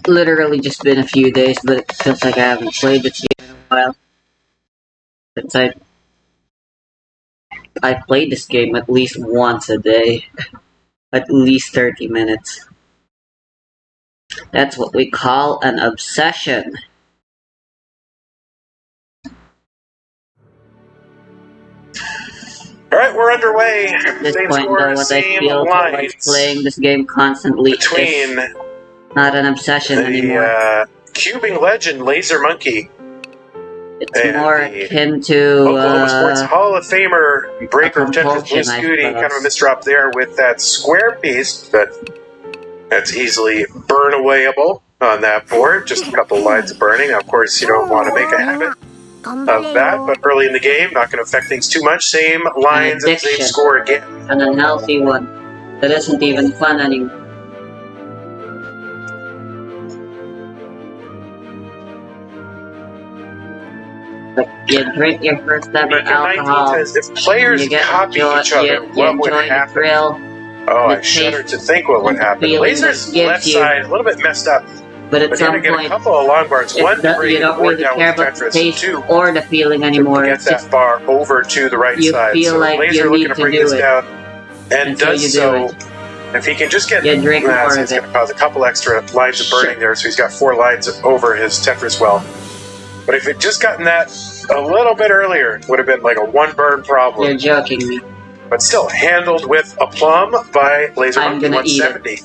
literally just been a few days, but it feels like I haven't played this game in a while. Since I played this game at least once a day. At least 30 minutes. That's what we call an obsession. Alright, we're underway. At this Same point, score, though, what I same feel like lines playing this game constantly between is not an obsession anymore. the cubing legend Laser Monkey It's and more the akin to Oklahoma Sports Hall of Famer Breaker of Tetris Blue compulsion, I Scooty. Kind of a suppose. misdrop there with that square piece, but that's easily burn-awayable on that board. Just a couple lines of burning. Of course, you don't want to make a habit of that, but early in the game, not going to affect things too much. Same lines and same addiction. score again. An unhealthy one that isn't even fun anymore. Like you drink your first ever alcohol, If players you get copy enjoy, each other, you what would enjoy the happen? thrill, Oh, the I shudder taste, to think what would and the happen. feeling Laser's that gives left you. side a little bit messed up, But at but you're some going to get a point, couple of long bars. One, to bring you don't the board really down care with about the Tetris. taste Two, or the feeling to anymore. get It's that just bar over to the right you side. feel So like Laser you looking need to to bring do this it. down, and And so does you do so. it. If he can just get, You drink more it's of going it. to cause a couple extra lines of burning there, so he's got 4 lines over his Tetris well. But if he'd just gotten that a little bit earlier, it would have been like a 1 burn problem. You're joking me. But still, handled with aplomb by Laser I'm Monkey, gonna eat 170.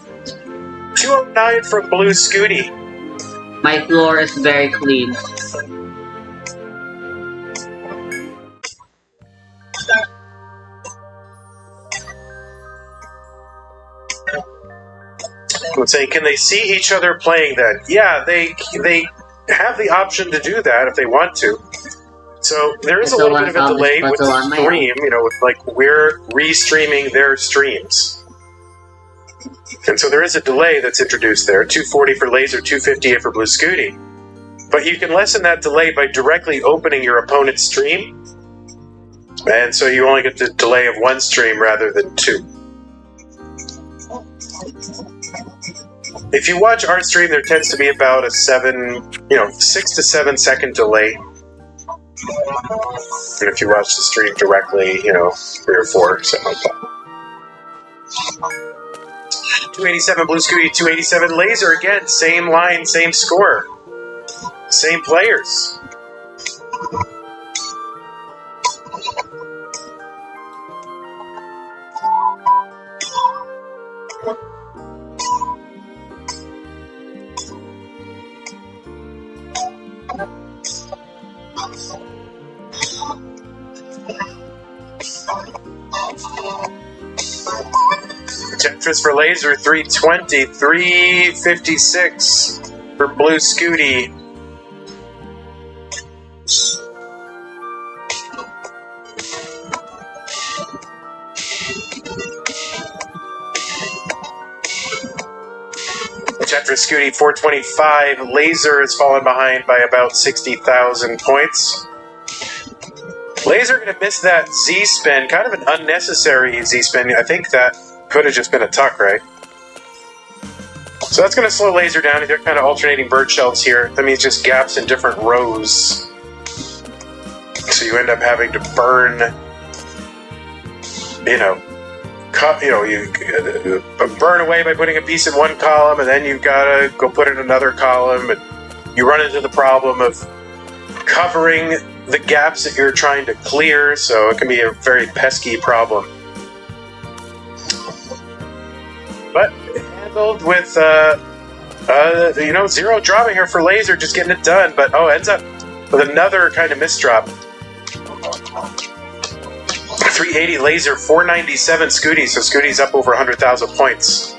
209 from Blue Scooty. My floor is very clean. Let's say, can they see each other playing then? Yeah, they have the option to do that if they want to. So there is a little bit of a delay with the stream, you know, with like we're re-streaming their streams. And so there is a delay that's introduced there, 240 for Laser, 250 for Blue Scooty. But you can lessen that delay by directly opening your opponent's stream. And so you only get the delay of 1 stream rather than 2. If you watch our stream, there tends to be about a 6 to 7 second delay. And if you watch the stream directly, 3 or 4, something like that. 287 Blue Scooty, 287 Laser. Again, same line, same score. Same players. Tetris for Laser, 320, 356 for Blue Scooty. Tetris Scooty, 425. Laser has fallen behind by about 60,000 points. Laser going to miss that Z-spin, kind of an unnecessary Z-spin. I think that could have just been a tuck, right? So that's going to slow Laser down. They're kind of alternating bird shells here. That means just gaps in different rows. So you end up having to burn, you burn away by putting a piece in one column, and then you've got to go put it in another column, and you run into the problem of covering the gaps that you're trying to clear, so it can be a very pesky problem. But handled with, zero dropping here for Laser, just getting it done, but ends up with another kind of misdrop. 380 Laser, 497 Scooty, so Scooty's up over 100,000 points.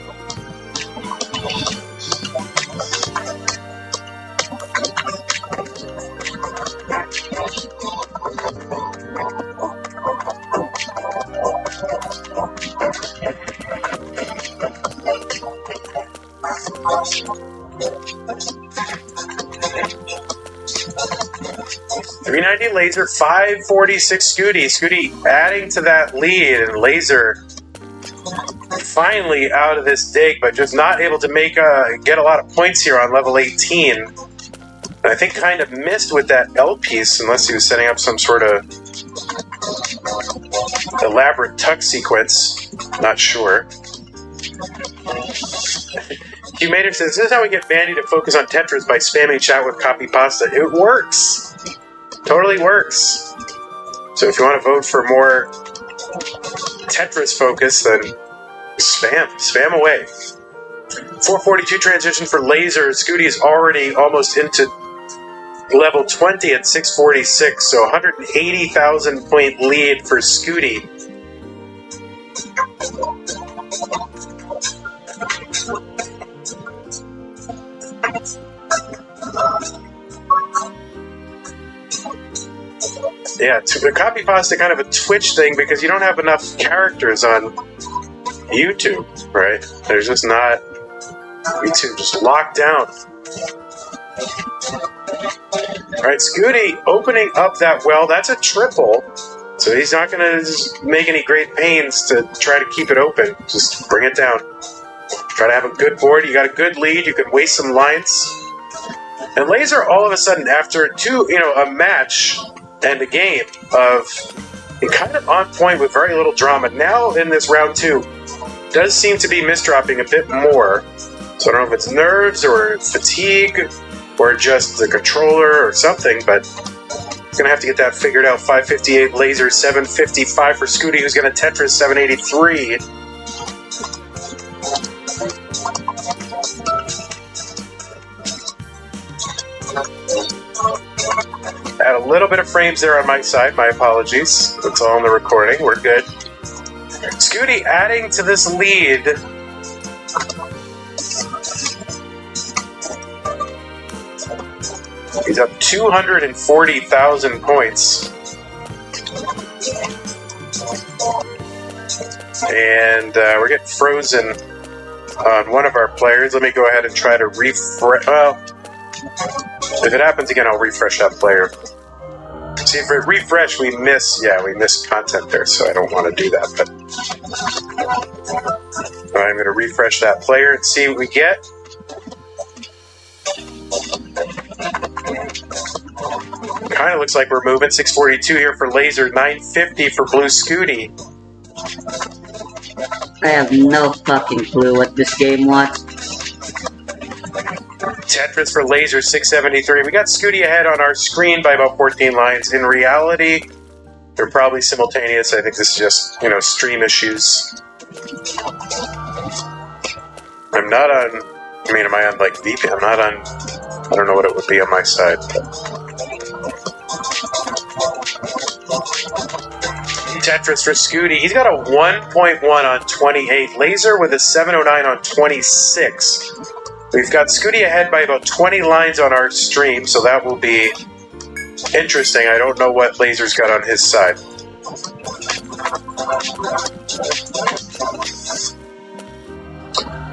.390 Laser, 546 Scooty. Scooty adding to that lead, and Laser finally out of this dig, but just not able to get a lot of points here on level 18. I think kind of missed with that L piece, unless he was setting up some sort of elaborate tuck sequence. Not sure. Humator says, this is how we get Vandy to focus on Tetris by spamming chat with copy pasta. It works! Totally works. So if you want to vote for more Tetris focus, then spam away. 442 transition for Laser. Scooty is already almost into level 20 at 646, so 180,000 point lead for Scooty. Yeah, the copy pasta kind of a Twitch thing because you don't have enough characters on YouTube, right? There's just not... YouTube just locked down. Alright, Scooty opening up that well. That's a triple. So he's not going to make any great pains to try to keep it open. Just bring it down. Try to have a good board. You got a good lead. You can waste some lines. And Laser, all of a sudden, after a match and a game of kind of on point with very little drama, now in this round 2, does seem to be misdropping a bit more. So I don't know if it's nerves or fatigue or just the controller or something, but he's going to have to get that figured out. 558 Laser, 755 for Scooty, who's going to Tetris 783. Had a little bit of frames there on my side. My apologies. It's all in the recording. We're good. Scooty adding to this lead. He's up 240,000 points. And we're getting frozen on one of our players. Let me go ahead and try to refresh. Well, if it happens again, I'll refresh that player. See, if we refresh, we miss content there, so I don't want to do that. But I'm going to refresh that player and see what we get. Kind of looks like we're moving. 642 here for Laser, 950 for Blue Scooty. I have no fucking clue what this game was. Tetris for Laser, 673. We got Scooty ahead on our screen by about 14 lines. In reality, they're probably simultaneous. I think this is just, stream issues. I'm not on... am I on, VPN? I'm not on... I don't know what it would be on my side. Tetris for Scooty. He's got a 1.1 on 28. Laser with a 709 on 26. We've got Scooty ahead by about 20 lines on our stream, so that will be interesting. I don't know what Laser's got on his side.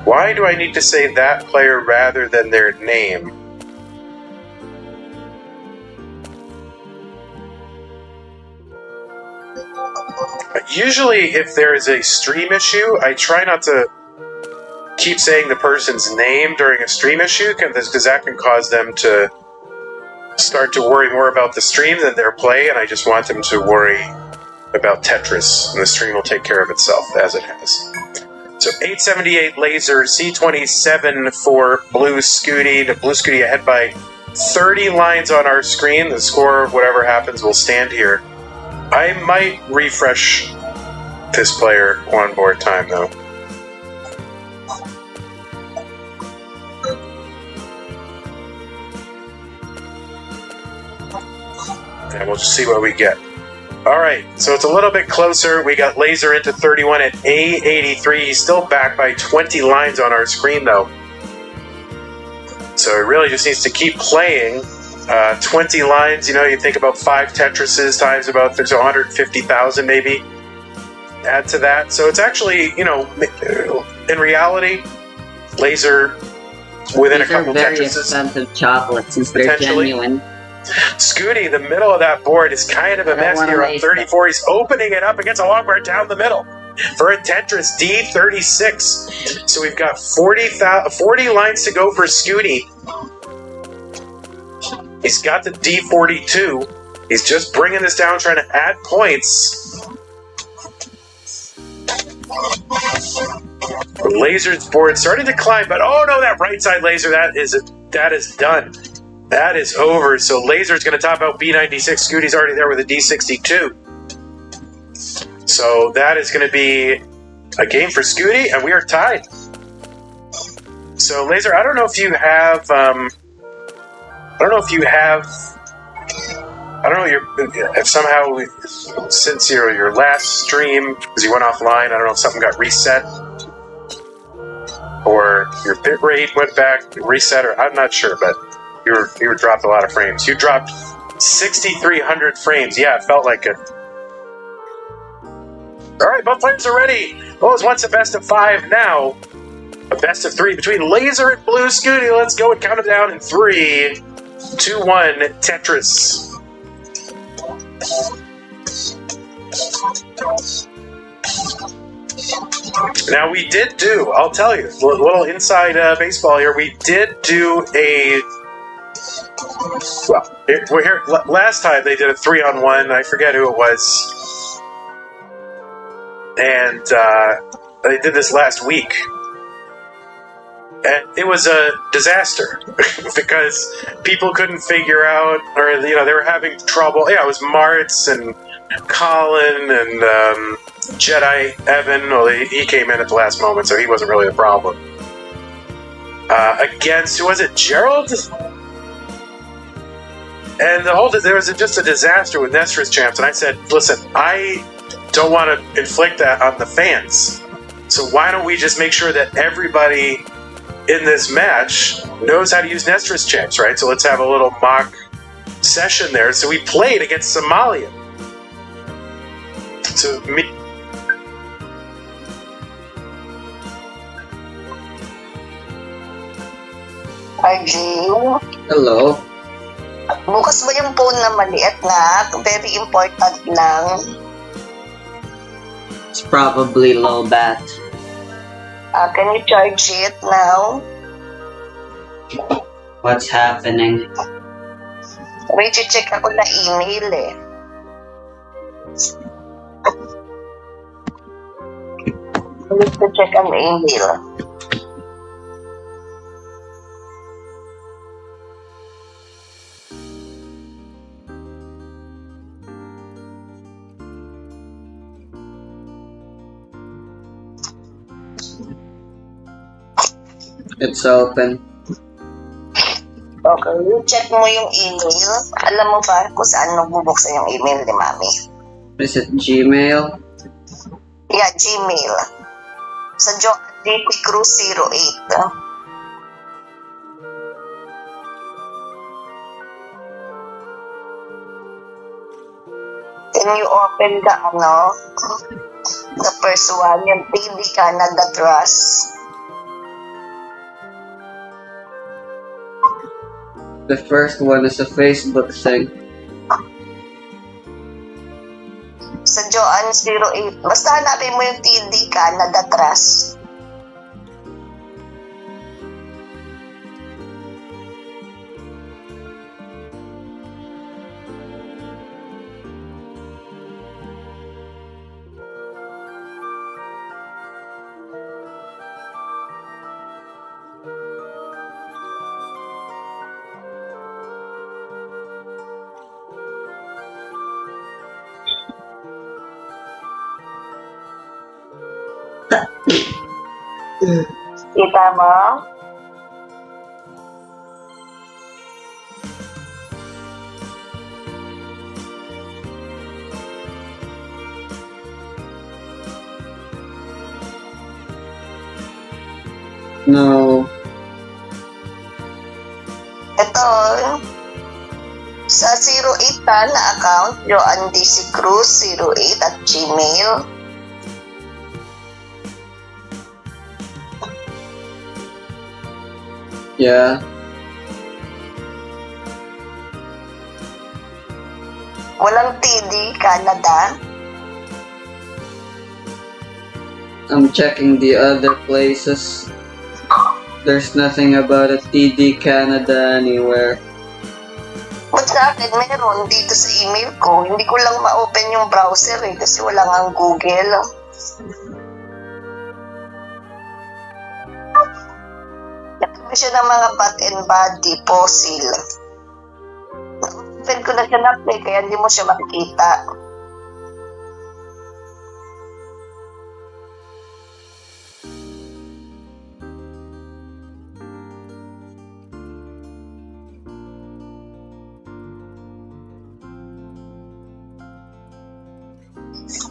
Why do I need to say that player rather than their name? Usually, if there is a stream issue, I try not to keep saying the person's name during a stream issue, because that can cause them to start to worry more about the stream than their play, and I just want them to worry about Tetris, and the stream will take care of itself, as it has. So 878 Laser, C27 for Blue Scooty. The Blue Scooty ahead by 30 lines on our screen. The score of whatever happens will stand here. I might refresh this player one more time, though. And we'll just see what we get. Alright, so it's a little bit closer. We got Laser into 31 at A83. He's still back by 20 lines on our screen, though. So he really just needs to keep playing. 20 lines, you think about 5 Tetrises times about 150,000 maybe. Add to that. So it's actually, in reality, Laser within These a couple are very Tetrises. expensive chocolates since they're genuine. Scooty, the middle of that board is kind of a mess here on 34. He's opening it up against a long board down the middle. for a Tetris D36. So we've got 40 lines to go for Scooty. He's got the D42. He's just bringing this down, trying to add points. The laser's board starting to climb, but oh no, that right side laser, that is done. That is over. So laser's going to top out B96. Scooty's already there with a D62. So that is going to be a game for Scooty, and we are tied. So laser, I don't know if you have. If somehow, since your last stream, because you went offline, I don't know if something got reset, or your bit rate went back, reset, or I'm not sure, but you dropped a lot of frames. You dropped 6,300 frames. Yeah, it felt like it. All right, both players are ready. Well, it was once a best of 5, now a best of 3 between Laser and Blue Scooty. Let's go and count it down in 3, 2, 1, Tetris. Now we did do, I'll tell you, a little inside baseball here. We did do a, well, we're here. Last time they did a 3-on-1. I forget who it was. And they did this last week. And it was a disaster because people couldn't figure out, or they were having trouble. Yeah, it was Martz and Colin and Jedi Evan. Well, he came in at the last moment, so he wasn't really the problem. Against, who was it? Gerald? And there was just a disaster with Nestra's champs. And I said, listen, I don't want to inflict that on the fans. So why don't we just make sure that everybody in this match knows how to use Nestra's champs, right? So let's have a little mock session there. So we played against Somalia. So me. RG? Hello. Bukas mo yung phone na maliit na, very important lang. It's probably low bat. Can you charge it now? What's happening? Wait, check ako na email eh. I need to check an email. It's open. Okay, you check mo yung email. Alam mo ba kung saan magbubuksan yung email ni Mami? Is it Gmail? Yeah, Gmail. Sa DP Cruz 08. Can you open the first one, yung TV Canada Trust? The first one is a Facebook thing. Sa Joanne 08. Basta hanapin mo yung TD Canada Trust. Kita mo? No. Ito, sa 08 na account, Joanne DC Cruz 08 at Gmail. Yeah. Walang TD Canada. I'm checking the other places. There's nothing about a TD Canada anywhere. Ba't sa akin meron dito sa email ko? Hindi ko lang ma-open yung browser kasi wala nga Google. Nakita siya ng mga bat and body fossil. Open ko na siya na play kaya hindi mo siya makikita.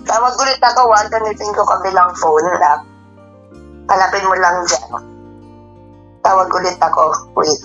Tawag ulit ako, gamitin ko kabilang phone na. Hanapin mo lang dyan. Tawag ulit ako. Wait.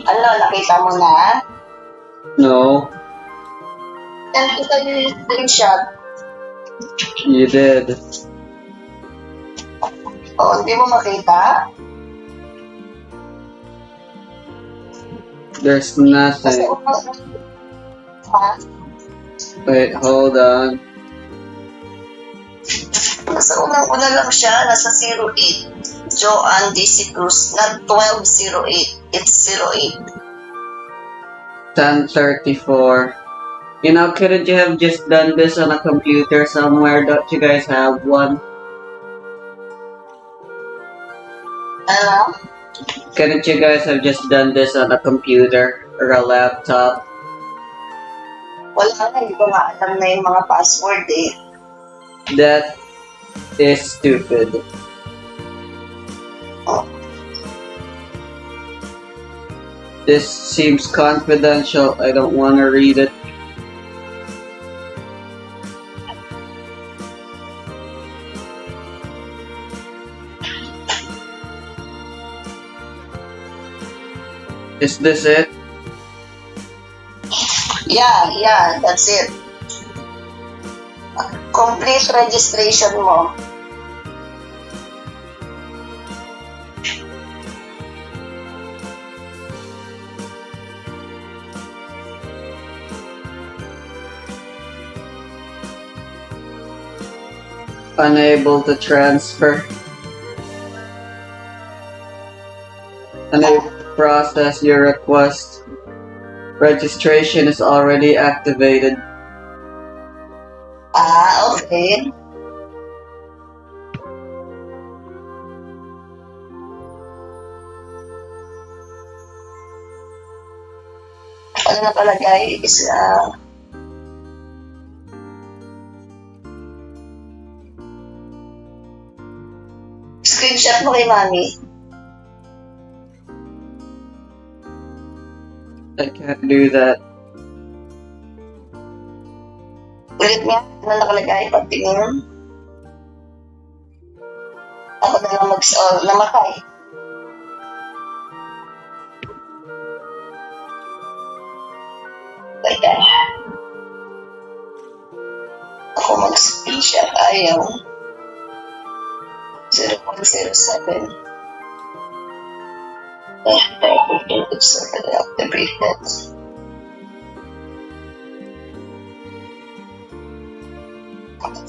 Ano, nakita mo na? No, Send kita yung screenshot. you did. Oo, hindi mo makita? There's Kasi nothing. ha? Wait, hold on. Nasa unang-una lang siya, nasa 08. Joanne DC Cruz, not 1208. It's 08. 10:34. You know, couldn't you have just done this on a computer somewhere? Don't you guys have one? Ano? Couldn't you guys have just done this on a computer or a laptop? Wala na, hindi ko nga alam na yung mga password eh. That is stupid. This seems confidential. I don't want to read it. Is this it? Yeah, that's it. Complete registration mo. Unable to transfer. Unable to process your request. Registration is already activated. Okay. Ano nakalagay is screenshot mo kay mami. I can't do that. Ulit nga, ano nakalagay pagtingin. Ako na lang namatay. Kaya, ako mag-screenshot, ayaw. 0.07. It's activated.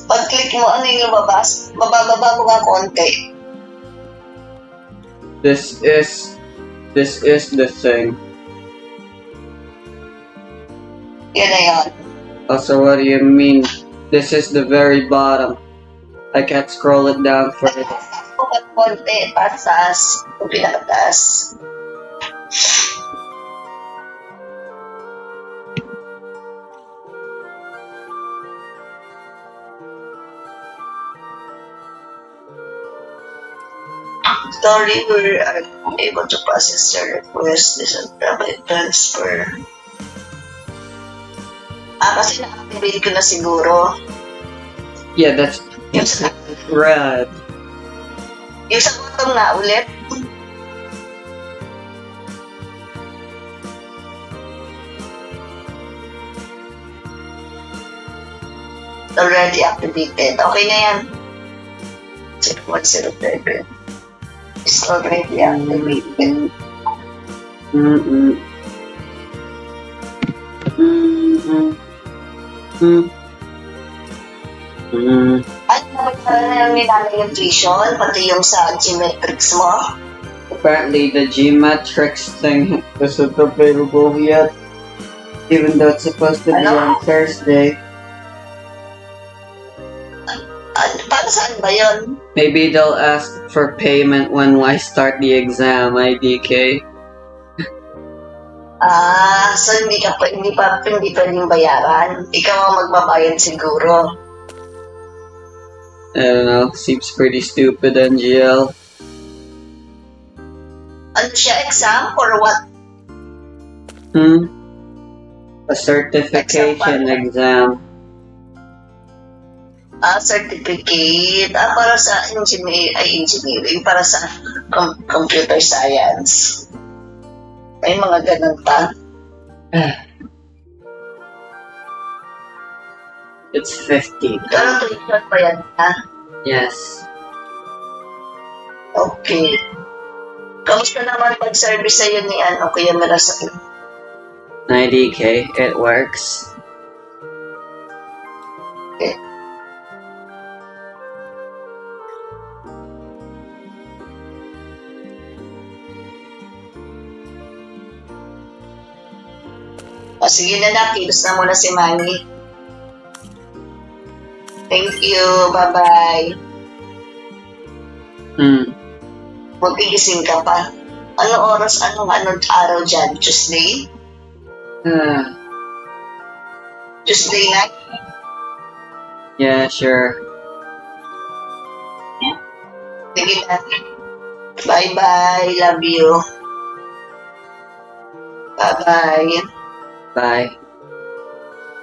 Pag-click mo, ano yung lumabas? Bababa mo nga konti. This is the thing. Yan na yan. Also, what do you mean? This is the very bottom. I can't scroll it down further. Bukat konti, patas, pinakatas. Sorry, we are unable to process your request. This is probably transfer. Kasi na-activate ko na siguro. Yeah, that's rad. Yung sa bottom nga ulit. Already activated. Okay na yan. 0.07. It's already activated. Ano naman na nilalagay yung tuition, pati yung sa geometrics mo? Apparently, the geometrics thing isn't available yet, even though it's supposed to be on Thursday. Para saan ba yun? Maybe they'll ask for payment when I start the exam, IDK. So hindi pwedeng bayaran. Ikaw ang magbabayad siguro. I don't know, seems pretty stupid, NGL. Ano siya, exam or what? A certification exam. Certificate. Para sa engineering, para sa computer science. May mga ganun pa. It's 50. Pero tuition pa yan, ha? Yes. Okay. Kamusta naman pag-service sa'yo ni Kuya Mirasaki? 90K, it works. Okay. Sige na, kilos na muna si Manny. Thank you, bye-bye. Magigising ka pa. Ano oras, anong araw dyan? Tuesday? Tuesday night? Yeah, sure. Sige na. Bye-bye, love you. Bye-bye. Bye.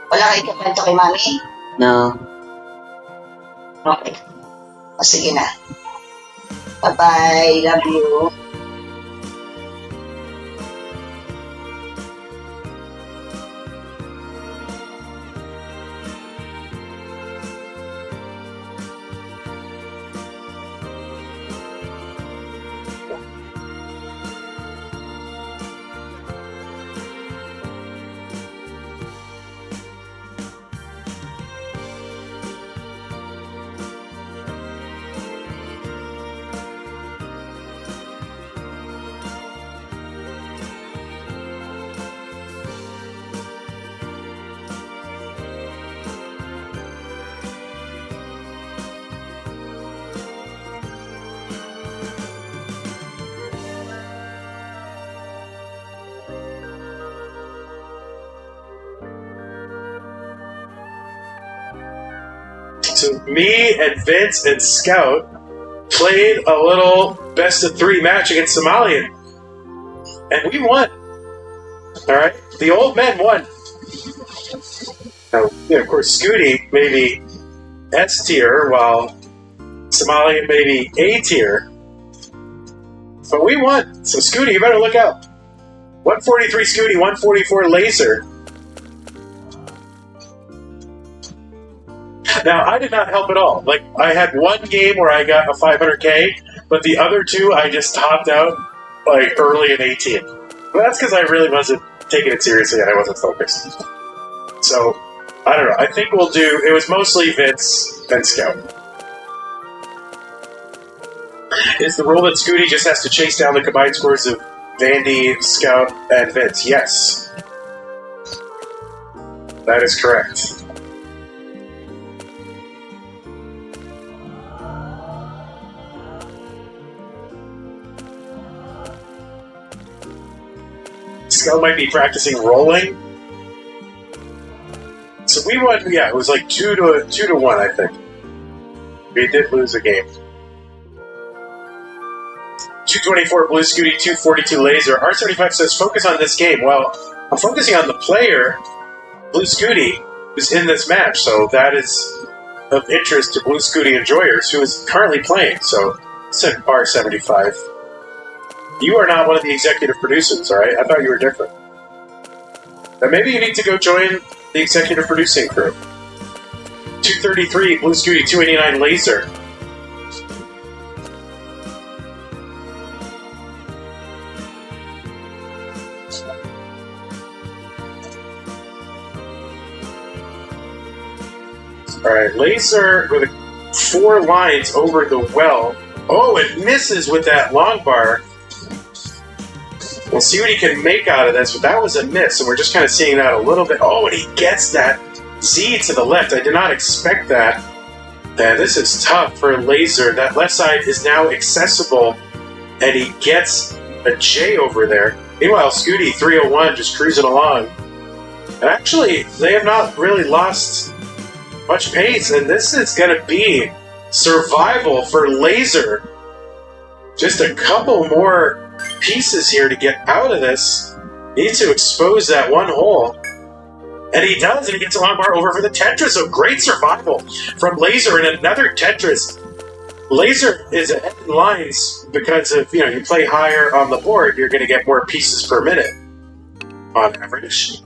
Wala kayo kakwento kay Mami? No. Okay. Sige na. Bye-bye. Love you. So me and Vince and Scout played a little best-of-3 match against Somalian. And we won. Alright? The old men won. Now, of course, Scooty maybe S tier, while Somalian maybe A tier. But we won. So Scooty, you better look out. 143 Scooty, 144 Laser. Now, I did not help at all. Like, I had one game where I got a 500k, but the other two I just topped out, like, early in 18. But that's because I really wasn't taking it seriously and I wasn't focused. So, I don't know. I think we'll do... It was mostly Vince and Scout. Is the rule that Scooty just has to chase down the combined scores of Vandy, Scout, and Vince? Yes. That is correct. Scout might be practicing rolling. So we won, yeah, it was like 2 to 1, I think. We did lose a game. 224 Blue Scooty, 242 Laser. R75 says, focus on this game. Well, I'm focusing on the player, Blue Scooty, who's in this match, so that is of interest to Blue Scooty enjoyers, who is currently playing, so said R75. You are not one of the executive producers, alright? I thought you were different. Now maybe you need to go join the executive producing crew. 233 Blue Scooty, 289 Laser. Alright, Laser with 4 lines over the well. Oh, it misses with that long bar. We'll see what he can make out of this, but that was a miss, and we're just kind of seeing that a little bit. Oh, and he gets that Z to the left. I did not expect that. And this is tough for Laser. That left side is now accessible, and he gets a J over there. Meanwhile, Scooty, 301, just cruising along. And actually, they have not really lost much pace, and this is going to be survival for Laser. Just a couple more pieces here to get out of this. Needs to expose that one hole. And he does, and he gets a long bar over for the Tetris. So great survival from Laser and another Tetris. Laser is ahead in lines because of, you play higher on the board, you're going to get more pieces per minute on average.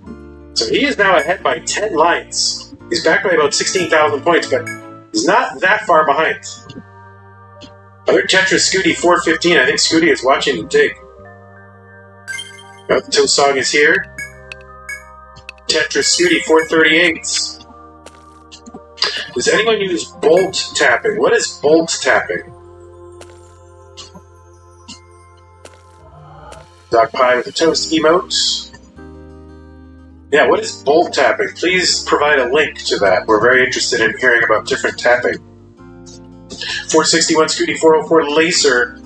So he is now ahead by 10 lines. He's back by about 16,000 points, but he's not that far behind. Other Tetris, Scooty, 415. I think Scooty is watching the dig. The Toe Song is here. Tetris, Scooty, 438. Does anyone use bolt tapping? What is bolt tapping? Dog Pie with a toast emote. Yeah, what is bolt tapping? Please provide a link to that. We're very interested in hearing about different tapping. 461 Scooty, 404 Laser.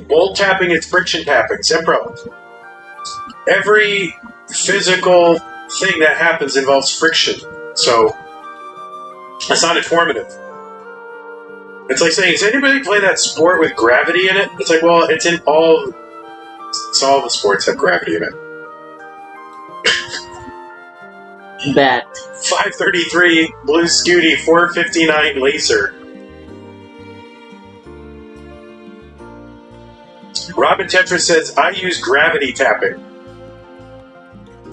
Bolt tapping is friction tapping. Zempro. Every physical thing that happens involves friction. So, that's not informative. It's like saying, does anybody play that sport with gravity in it? It's like, well, it's all the sports have gravity in it. Bet. 533 Blue Scooty, 459 Laser. Robin Tetris says, I use gravity tapping.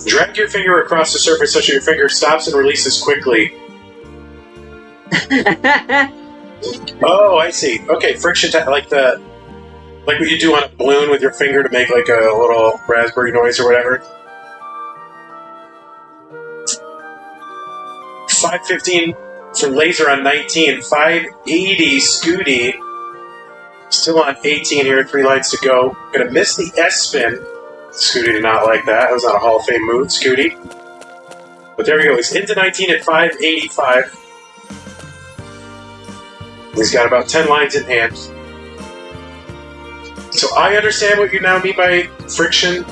Drag your finger across the surface such that your finger stops and releases quickly. Oh, I see. Okay, friction tap, like what you do on a balloon with your finger to make like a little raspberry noise or whatever. 515 for Laser on 19. 580 Scooty. Still on 18 here, 3 lines to go. Gonna miss the S-spin. Scooty did not like that. That was not a Hall of Fame move, Scooty. But there we go. He's into 19 at 585. He's got about 10 lines in hand. So I understand what you now mean by friction,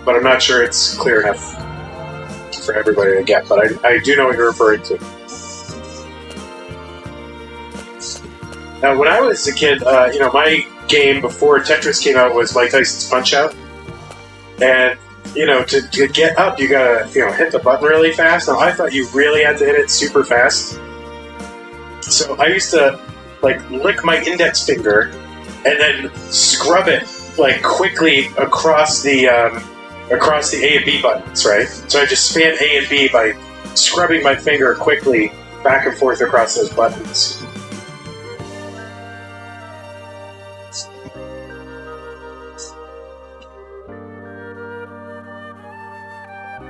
but I'm not sure it's clear enough for everybody to get. But I do know what you're referring to. Now, when I was a kid, my game before Tetris came out was Mike Tyson's Punch-Out. And, to get up, you gotta, hit the button really fast. Now, I thought you really had to hit it super fast. So I used to, lick my index finger and then scrub it, quickly across the A and B buttons, right? So I just spam A and B by scrubbing my finger quickly back and forth across those buttons.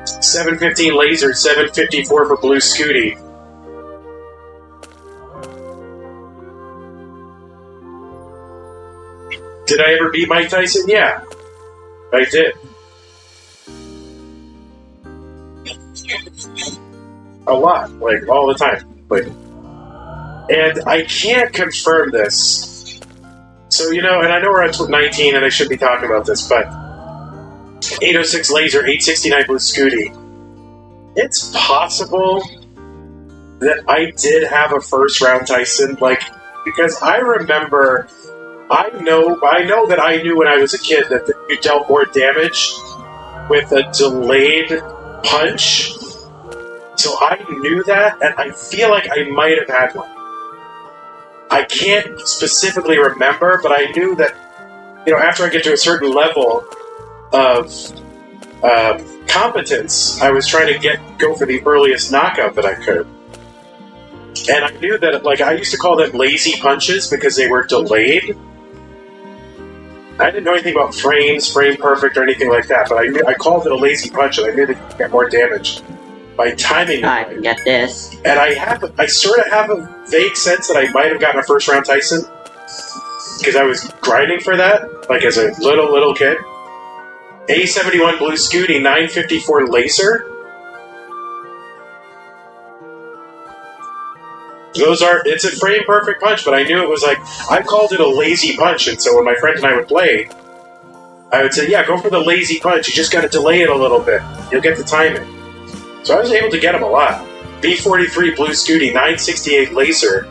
$7.15 laser, $7.54 for Blue Scooty. Did I ever beat Mike Tyson? Yeah, I did. A lot, all the time. And I can't confirm this. So, and I know we're at 19 and I should be talking about this, but 806 laser, 869 Blue Scooty. It's possible that I did have a first round Tyson, because I remember, I know that I knew when I was a kid that you dealt more damage with a delayed punch. So I knew that, and I feel like I might have had one. I can't specifically remember, but I knew that, after I get to a certain level of competence, I was trying to go for the earliest knockout that I could. And I knew that, I used to call them lazy punches because they were delayed. I didn't know anything about frame perfect, or anything like that, but I called it a lazy punch, and I knew that you could get more damage by timing. I can get this. And I sort of have a vague sense that I might have gotten a first round Tyson because I was grinding for that, as a little kid. A71 Blue Scooty, 954 laser. It's a frame perfect punch, but I knew it was I called it a lazy punch, and so when my friend and I would play, I would say, yeah, go for the lazy punch, you just gotta delay it a little bit, you'll get the timing. So I was able to get him a lot. B43 Blue Scooty, 968 laser.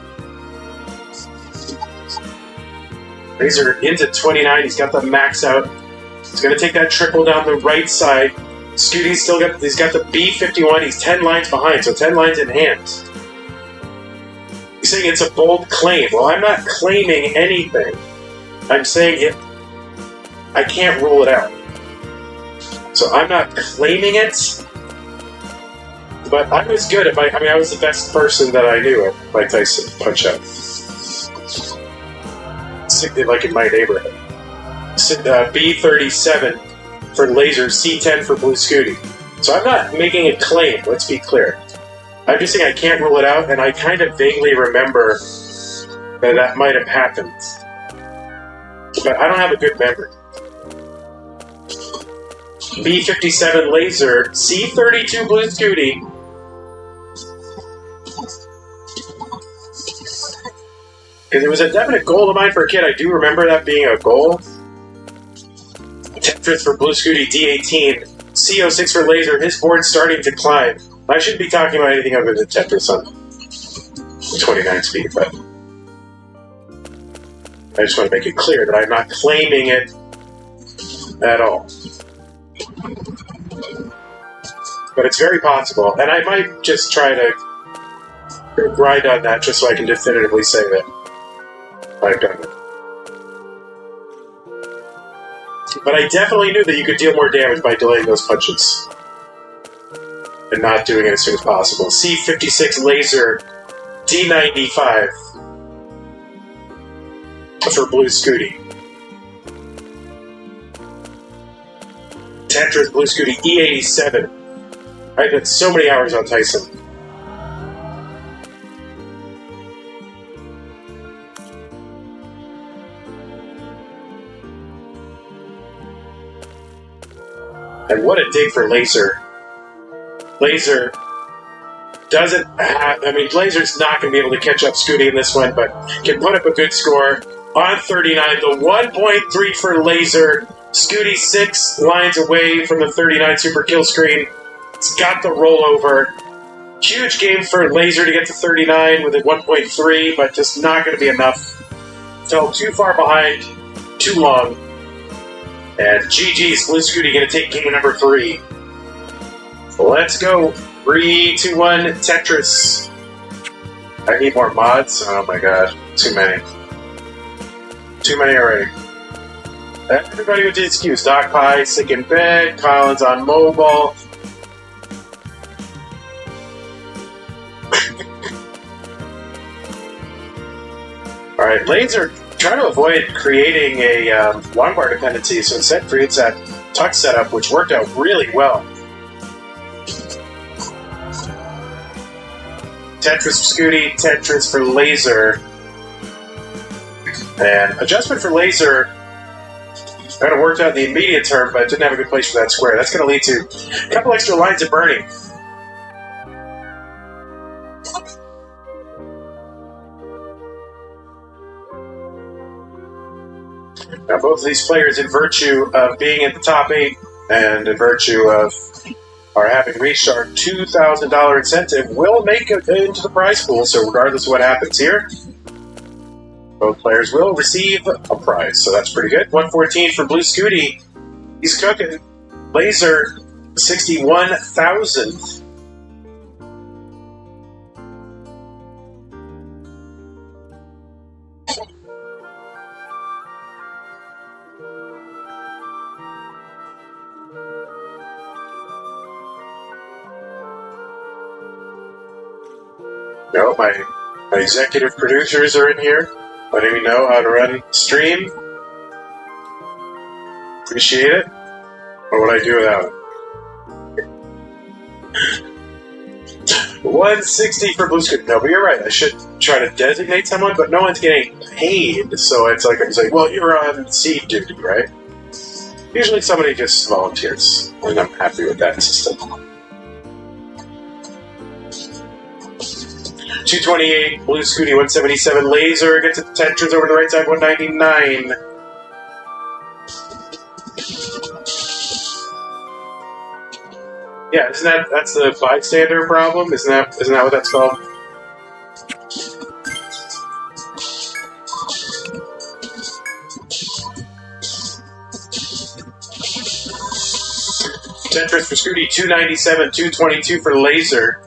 Laser into 29, he's got the max out. He's gonna take that triple down the right side. Scooty's he's got the B51, he's 10 lines behind, so 10 lines in hand. He's saying it's a bold claim. Well, I'm not claiming anything. I'm saying I can't rule it out. So I'm not claiming it, but I was good at I was the best person that I knew at Mike Tyson Punch-Out. In my neighborhood. B37 for laser, C10 for Blue Scooty. So I'm not making a claim, let's be clear. I'm just saying I can't rule it out, and I kind of vaguely remember that might have happened. But I don't have a good memory. B57 laser, C32 Blue Scooty. Because it was a definite goal of mine for a kid. I do remember that being a goal. Tetris for Blue Scooty, D18. C06 for laser, his board's starting to climb. I shouldn't be talking about anything other than Tetris on 29 speed, but I just want to make it clear that I'm not claiming it at all. But it's very possible, and I might just try to grind on that just so I can definitively say that I've done it. But I definitely knew that you could deal more damage by delaying those punches and not doing it as soon as possible. C56 laser, D95 for Blue Scooty. Tetris Blue Scooty, E87. I've had so many hours on Tyson. And what a dig for Laser. Laser doesn't have... Laser's not going to be able to catch up Scooty in this one, but can put up a good score. on 39. The 1.3 for Laser. Scooty 6 lines away from the 39 super kill screen. It's got the rollover. Huge game for Laser to get to 39 with a 1.3, but just not going to be enough. Fell too far behind, too long. And GG's, Blue Scooty going to take game number 3. Let's go. 3, 2, 1, Tetris. I need more mods. Oh my god, too many. Too many already. Everybody with the excuse. Doc Pie, sick in bed. Collins on mobile. Alright, Laser trying to avoid creating a long bar dependency, so instead creates that tuck setup, which worked out really well. Tetris for Scooty, Tetris for Laser. And adjustment for Laser kind of worked out in the immediate term, but didn't have a good place for that square. That's going to lead to a couple extra lines of burning. Now, both of these players, in virtue of being in the top 8 and in virtue of our having reached our $2,000 incentive, will make it into the prize pool. So regardless of what happens here, both players will receive a prize. So that's pretty good. 114 for Blue Scooty. He's cooking. Laser, 61,000. No, my executive producers are in here, letting me know how to run the stream. Appreciate it. What would I do without it? 160 for Blue Scooty. No, but you're right. I should try to designate someone, but no one's getting paid. So it's like, I'm saying, well, you're on seed duty, right? Usually somebody just volunteers, and I'm happy with that system. 228, Blue Scooty, 177, Laser gets a Tetris over the right side, 199. Yeah, that's the bystander problem? Isn't that what that's called? Tetris for Scooty, 297, 222 for Laser.